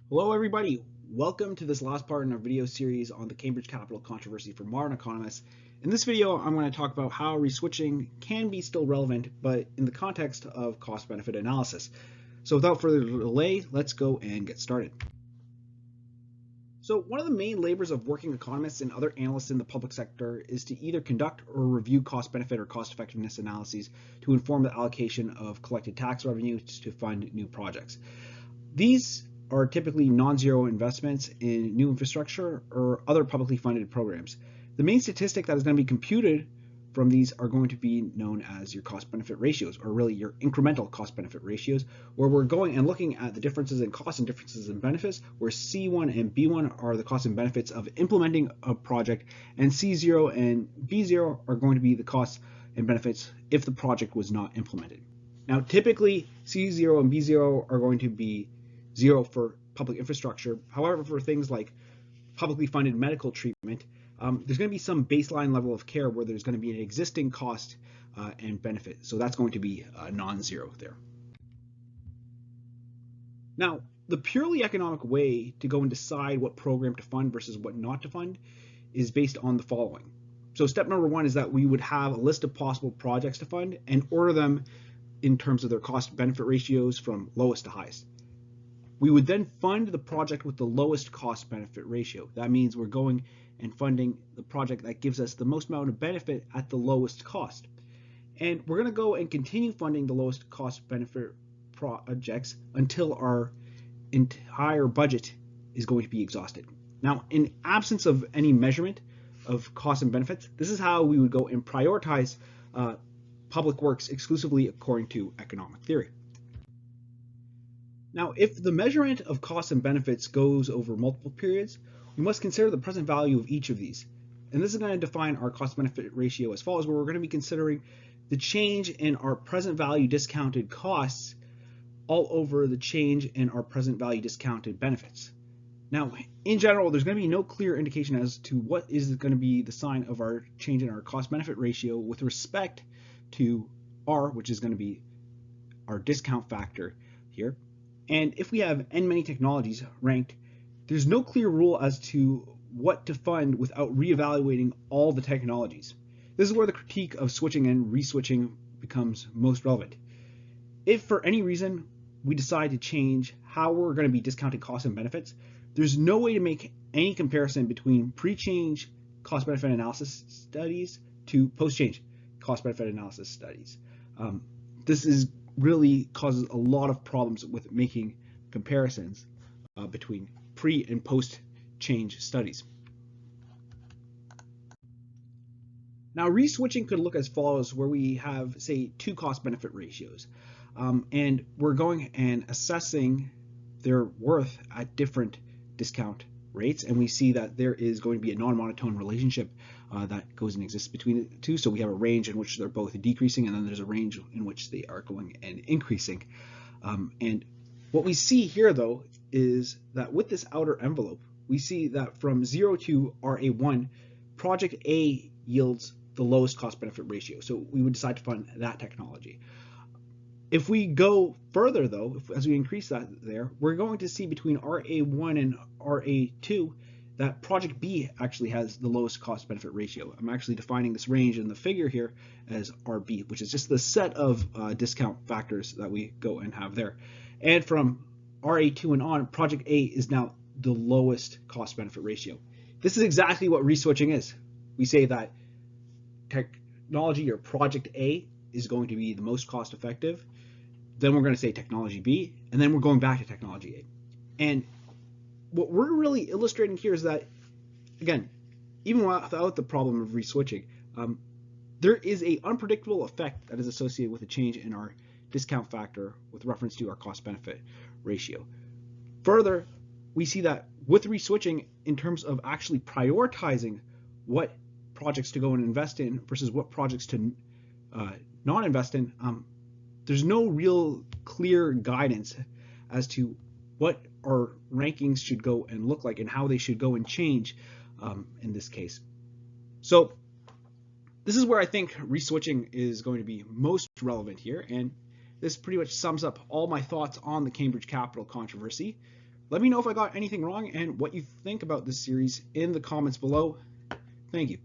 Hello everybody, welcome to this last part in our video series on the Cambridge Capital controversy for modern economists. In this video, I'm going to talk about how reswitching can be still relevant, but in the context of cost-benefit analysis. So without further delay, let's go and get started. So one of the main labors of working economists and other analysts in the public sector is to either conduct or review cost-benefit or cost-effectiveness analyses to inform the allocation of collected tax revenue to fund new projects. These are typically non-zero investments in new infrastructure or other publicly funded programs. The main statistic that is going to be computed from these are going to be known as your cost-benefit ratios, or really your incremental cost-benefit ratios, where we're going and looking at the differences in costs and differences in benefits, where C1 and B1 are the costs and benefits of implementing a project, and C0 and B0 are going to be the costs and benefits if the project was not implemented. Now, typically, C0 and B0 are going to be 0 for public infrastructure. However, for things like publicly funded medical treatment, there's going to be some baseline level of care where there's going to be an existing cost and benefit. So that's going to be non-zero there. Now, the purely economic way to go and decide what program to fund versus what not to fund is based on the following. So step number one is that we would have a list of possible projects to fund and order them in terms of their cost-benefit ratios from lowest to highest. We would then fund the project with the lowest cost-benefit ratio. That means we're going and funding the project that gives us the most amount of benefit at the lowest cost. And we're going to go and continue funding the lowest cost-benefit projects until our entire budget is going to be exhausted. Now, in absence of any measurement of costs and benefits, this is how we would go and prioritize public works exclusively according to economic theory. Now, if the measurement of costs and benefits goes over multiple periods, we must consider the present value of each of these. And this is going to define our cost-benefit ratio as follows, where we're going to be considering the change in our present value discounted costs all over the change in our present value discounted benefits. Now, in general, there's going to be no clear indication as to what is going to be the sign of our change in our cost-benefit ratio with respect to R, which is going to be our discount factor here. And if we have n many technologies ranked, there's no clear rule as to what to fund without reevaluating all the technologies. This is where the critique of switching and reswitching becomes most relevant. If for any reason we decide to change how we're going to be discounting costs and benefits, there's no way to make any comparison between pre-change cost-benefit analysis studies to post-change cost-benefit analysis studies. This is really causes a lot of problems with making comparisons between pre and post change studies. Now, reswitching could look as follows, where we have, say, two cost-benefit ratios, and we're going and assessing their worth at different discount rates, and we see that there is going to be a non-monotone relationship that goes and exists between the two. So we have a range in which they're both decreasing, and then there's a range in which they are going and increasing. And what we see here, though, is that with this outer envelope, we see that from 0 to RA1, project A yields the lowest cost-benefit ratio. So we would decide to fund that technology. If we go further, though, as we increase that there, we're going to see between RA1 and RA2 that project B actually has the lowest cost-benefit ratio. I'm actually defining this range in the figure here as RB, which is just the set of discount factors that we go and have there. And from RA2 and on, project A is now the lowest cost-benefit ratio. This is exactly what reswitching is. We say that technology or project A is going to be the most cost-effective. Then we're going to say technology B, and then we're going back to technology A. And what we're really illustrating here is that, again, even without the problem of reswitching, there is an unpredictable effect that is associated with a change in our discount factor with reference to our cost-benefit ratio. Further, we see that with reswitching, in terms of actually prioritizing what projects to go and invest in versus what projects to not invest in, there's no real clear guidance as to what our rankings should go and look like and how they should go and change in this case. So this is where I think reswitching is going to be most relevant here, and this pretty much sums up all my thoughts on the Cambridge Capital controversy. Let me know if I got anything wrong and what you think about this series in the comments below. Thank you.